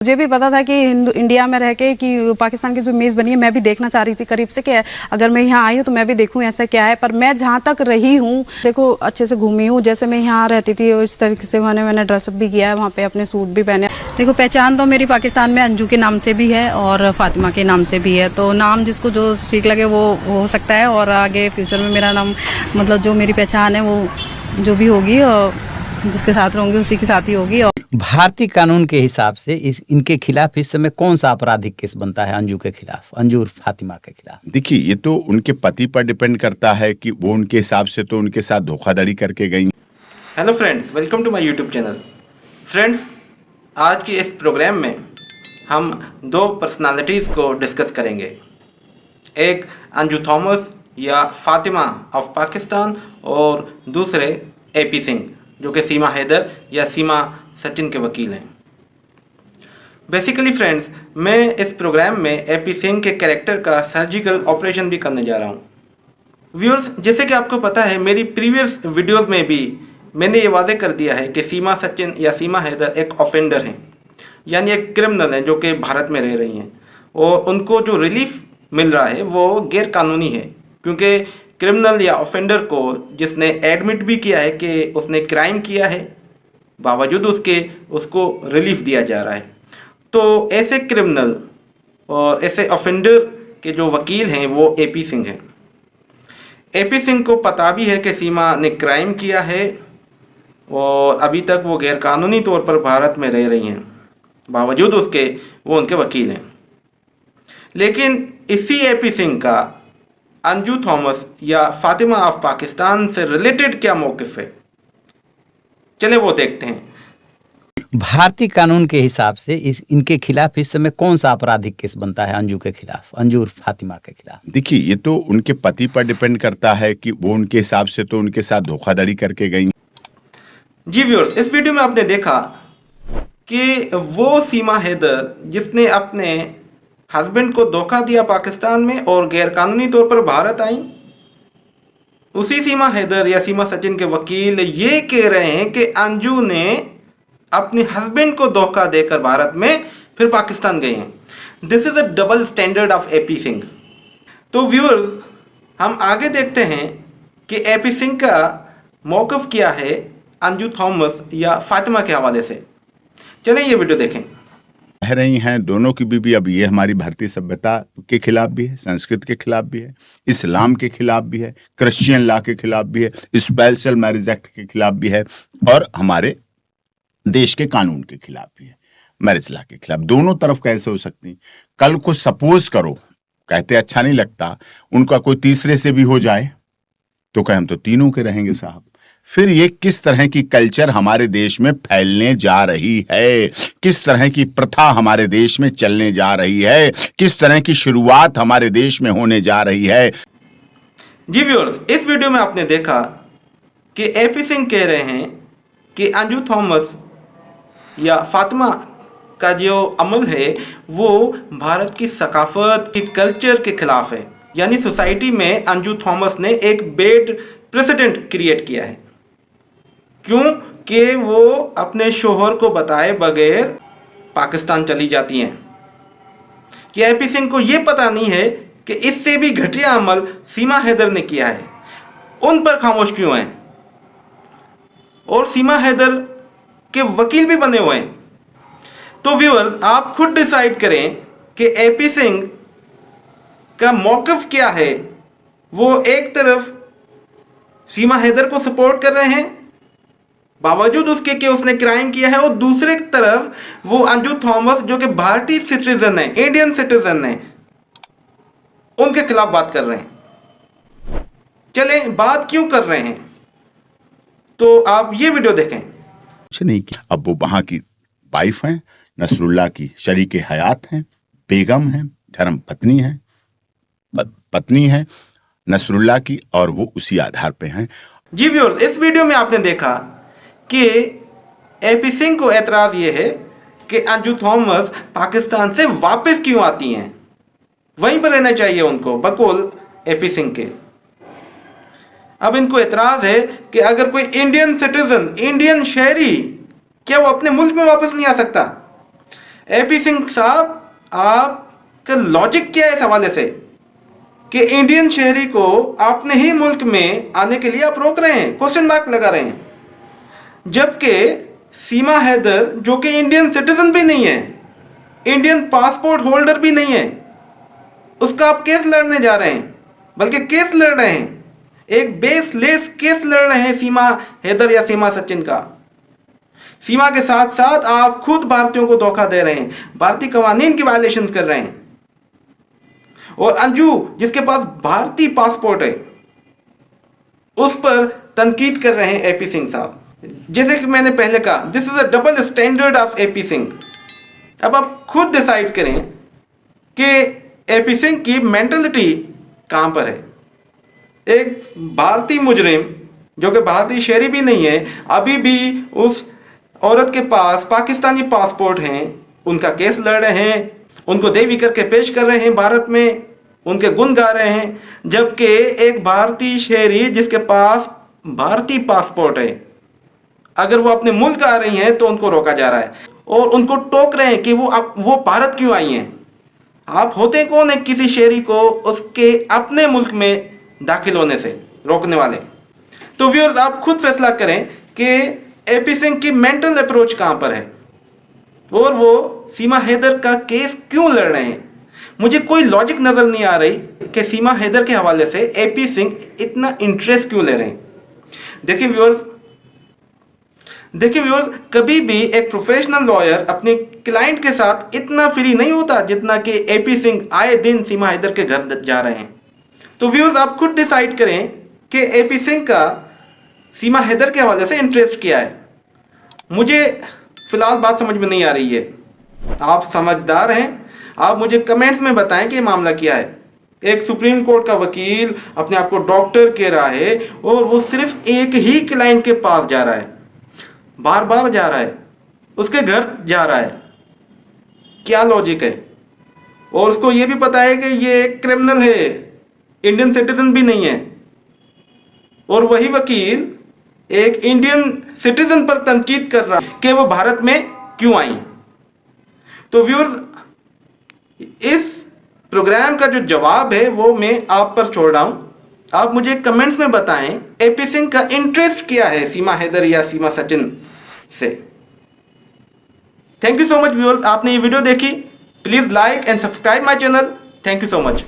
मुझे भी पता था कि इंडिया में रह के कि पाकिस्तान की जो मेज़ बनी है मैं भी देखना चाह रही थी करीब से कि अगर मैं यहाँ आई हूँ तो मैं भी देखूँ ऐसा क्या है। पर मैं जहाँ तक रही हूँ देखो अच्छे से घूमी हूँ। जैसे मैं यहाँ रहती थी इस तरीके से मैंने ड्रेसअप भी किया है, वहाँ पे अपने सूट भी पहने। देखो पहचान तो मेरी पाकिस्तान में अंजू के नाम से भी है और फातिमा के नाम से भी है, तो नाम जिसको जो ठीक लगे वो हो सकता है। और आगे फ्यूचर में मेरा नाम मतलब जो मेरी पहचान है वो जो भी होगी और जिसके साथ रहूँगी उसी के साथ ही होगी। और भारतीय कानून के हिसाब से इनके खिलाफ इस समय कौन सा आपराधिक केस बनता है अंजू के खिलाफ, अंजू और फातिमा के खिलाफ? देखिए, ये तो उनके पति पर डिपेंड करता है कि वो उनके हिसाब से तो उनके साथ धोखाधड़ी करके गई। Hello friends, welcome to my YouTube channel. Friends, आज के इस प्रोग्राम में हम दो पर्सनालिटीज़ को डिस्कस करेंगे। एक अंजू थॉमस या फातिमा ऑफ पाकिस्तान और दूसरे एपी सिंह जो कि सीमा हैदर या सीमा सचिन के वकील हैं। बेसिकली फ्रेंड्स, मैं इस प्रोग्राम में एपी सिंह के कैरेक्टर का सर्जिकल ऑपरेशन भी करने जा रहा हूँ। व्यूअर्स, जैसे कि आपको पता है मेरी प्रीवियस वीडियोस में भी मैंने ये वादे कर दिया है कि सीमा सचिन या सीमा हैदर एक ऑफेंडर हैं, यानी एक क्रिमिनल हैं जो कि भारत में रह रही हैं, और उनको जो रिलीफ मिल रहा है वो गैर कानूनी है, क्योंकि क्रिमिनल या ऑफेंडर को जिसने एडमिट भी किया है कि उसने क्राइम किया है, बावजूद उसके उसको रिलीफ दिया जा रहा है। तो ऐसे क्रिमिनल और ऐसे ऑफेंडर के जो वकील हैं वो एपी सिंह हैं। एपी सिंह को पता भी है कि सीमा ने क्राइम किया है और अभी तक वो गैरकानूनी तौर पर भारत में रह रही हैं, बावजूद उसके वो उनके वकील हैं। लेकिन इसी एपी सिंह का अंजू थॉमस या फातिमा ऑफ पाकिस्तान से रिलेटेड क्या मौक़िफ़ है, चले वो देखते हैं। भारतीय कानून के हिसाब से इनके खिलाफ इस समय कौन सा आपराधिक केस बनता है अंजू के खिलाफ, अंजू और फातिमा के खिलाफ? देखिए, ये तो उनके पति पर डिपेंड करता है कि वो उनके हिसाब से तो उनके साथ धोखाधड़ी करके गई। जी व्यूअर्स, इस वीडियो में आपने देखा कि वो सीमा हैदर जिसने अपने हस्बैंड को धोखा दिया पाकिस्तान में और गैरकानूनी तौर पर भारत आई, उसी सीमा हैदर या सीमा सचिन के वकील ये कह रहे हैं कि अंजू ने अपने हस्बैंड को धोखा देकर भारत में फिर पाकिस्तान गए हैं। This is a double standard of AP Singh. तो व्यूअर्स, हम आगे देखते हैं कि एपी सिंह का मौक़िफ़ क्या है अंजू थॉमस या फातिमा के हवाले से। चलें ये वीडियो देखें। कह रही हैं दोनों की बीवी। अब ये हमारी भारतीय सभ्यता के खिलाफ भी है, संस्कृत के खिलाफ भी है, इस्लाम के खिलाफ भी है, क्रिश्चियन लॉ के खिलाफ भी है, स्पेशल मैरिज एक्ट के खिलाफ भी है और हमारे देश के कानून के खिलाफ भी है, मैरिज लॉ के खिलाफ। दोनों तरफ कैसे हो सकती? कल को सपोज करो, कहते अच्छा नहीं लगता, उनका कोई तीसरे से भी हो जाए तो कहे हम तो तीनों के रहेंगे साहब। फिर ये किस तरह की कल्चर हमारे देश में फैलने जा रही है, किस तरह की प्रथा हमारे देश में चलने जा रही है, किस तरह की शुरुआत हमारे देश में होने जा रही है। जी व्यूअर्स, इस वीडियो में आपने देखा कि एपी सिंह कह रहे हैं कि अंजू थॉमस या फातिमा का जो अमल है वो भारत की सकाफत की कल्चर के खिलाफ है, यानी सोसाइटी में अंजू थॉमस ने एक बैड प्रेसिडेंट क्रिएट किया है। क्यों कि वो अपने शोहर को बताए बगैर पाकिस्तान चली जाती हैं। कि एपी सिंह को ये पता नहीं है कि इससे भी घटिया अमल सीमा हैदर ने किया है, उन पर खामोश क्यों हैं और सीमा हैदर के वकील भी बने हुए हैं। तो व्यूअर्स, आप खुद डिसाइड करें कि एपी सिंह का मौक़िफ़ क्या है। वो एक तरफ सीमा हैदर को सपोर्ट कर रहे हैं बावजूद उसके कि उसने क्राइम किया है, और दूसरे तरफ वो अंजू थॉमस जो कि भारतीय सिटीजन है, इंडियन सिटीजन है, उनके खिलाफ बात कर रहे हैं। चले बात क्यों कर रहे हैं तो आप ये वीडियो देखें। कुछ नहीं किया। अब वो वहां की वाइफ हैं, नसरुल्लाह की शरीके हयात हैं, बेगम हैं, धर्म पत्नी है, पत्नी है नसरुल्लाह की, और वो उसी आधार पे हैं। जी व्यूअर्स, इस वीडियो में आपने देखा कि एपी सिंह को एतराज़ ये है कि अंजू थॉमस पाकिस्तान से वापस क्यों आती हैं, वहीं पर रहना चाहिए उनको बकौल एपी सिंह के। अब इनको एतराज़ है कि अगर कोई इंडियन सिटीजन, इंडियन शहरी, क्या वो अपने मुल्क में वापस नहीं आ सकता? एपी सिंह साहब, आपका लॉजिक क्या है इस हवाले से कि इंडियन शहरी को अपने ही मुल्क में आने के लिए आप रोक रहे हैं, क्वेश्चन मार्क लगा रहे हैं, जबकि सीमा हैदर जो कि इंडियन सिटीजन भी नहीं है, इंडियन पासपोर्ट होल्डर भी नहीं है, उसका आप केस लड़ने जा रहे हैं, बल्कि केस लड़ रहे हैं, एक बेसलेस केस लड़ रहे हैं सीमा हैदर या सीमा सचिन का। सीमा के साथ साथ आप खुद भारतीयों को धोखा दे रहे हैं, भारतीय कवानीन की वायलेशन कर रहे हैं। और अंजू जिसके पास भारतीय पासपोर्ट है उस पर तनकीद कर रहे हैं एपी सिंह साहब। जैसे कि मैंने पहले कहा, this is a double standard of AP Singh. अब आप खुद डिसाइड करें कि एपी सिंह की मेंटलिटी कहां पर है। एक भारतीय मुजरिम जो कि भारतीय शहरी भी नहीं है, अभी भी उस औरत के पास पाकिस्तानी पासपोर्ट हैं, उनका केस लड़ रहे हैं, उनको देवी करके पेश कर रहे हैं भारत में, उनके गुण गा रहे हैं, जबकि एक भारतीय शहरी जिसके पास भारतीय पासपोर्ट है, अगर वो अपने मुल्क आ रही हैं तो उनको रोका जा रहा है और उनको टोक रहे हैं कि वो भारत क्यों आई हैं। आप होते कौन है किसी शहरी को उसके अपने मुल्क में दाखिल होने से रोकने वाले? तो व्यूअर्स, आप खुद फैसला करें कि एपी सिंह की मेंटल अप्रोच कहां पर है और वो सीमा हैदर का केस क्यों लड़ रहे हैं। मुझे कोई लॉजिक नजर नहीं आ रही कि सीमा हैदर के हवाले से एपी सिंह इतना इंटरेस्ट क्यों ले रहे हैं। देखिए व्यूअर्स, कभी भी एक प्रोफेशनल लॉयर अपने क्लाइंट के साथ इतना फ्री नहीं होता जितना कि एपी सिंह आए दिन सीमा हैदर के घर जा रहे हैं। तो व्यूअर्स, आप खुद डिसाइड करें कि एपी सिंह का सीमा हैदर के हवाले से इंटरेस्ट क्या है। मुझे फिलहाल बात समझ में नहीं आ रही है। आप समझदार हैं, आप मुझे कमेंट्स में बताएं कि ये मामला क्या है। एक सुप्रीम कोर्ट का वकील अपने आप को डॉक्टर कह रहा है और वो सिर्फ एक ही क्लाइंट के पास जा रहा है, बार बार जा रहा है, उसके घर जा रहा है। क्या लॉजिक है? और उसको ये भी पता है कि ये एक क्रिमिनल है, इंडियन सिटीजन भी नहीं है, और वही वकील एक इंडियन सिटीजन पर तनकीद कर रहा है कि वो भारत में क्यों आई। तो व्यूअर्स, इस प्रोग्राम का जो जवाब है वो मैं आप पर छोड़ रहा हूं। आप मुझे कमेंट्स में बताएं एपी सिंह का इंटरेस्ट क्या है सीमा हैदर या सीमा सचिन से। Thank you so much viewers, आपने ये वीडियो देखी। Please like and subscribe my channel. Thank you so much.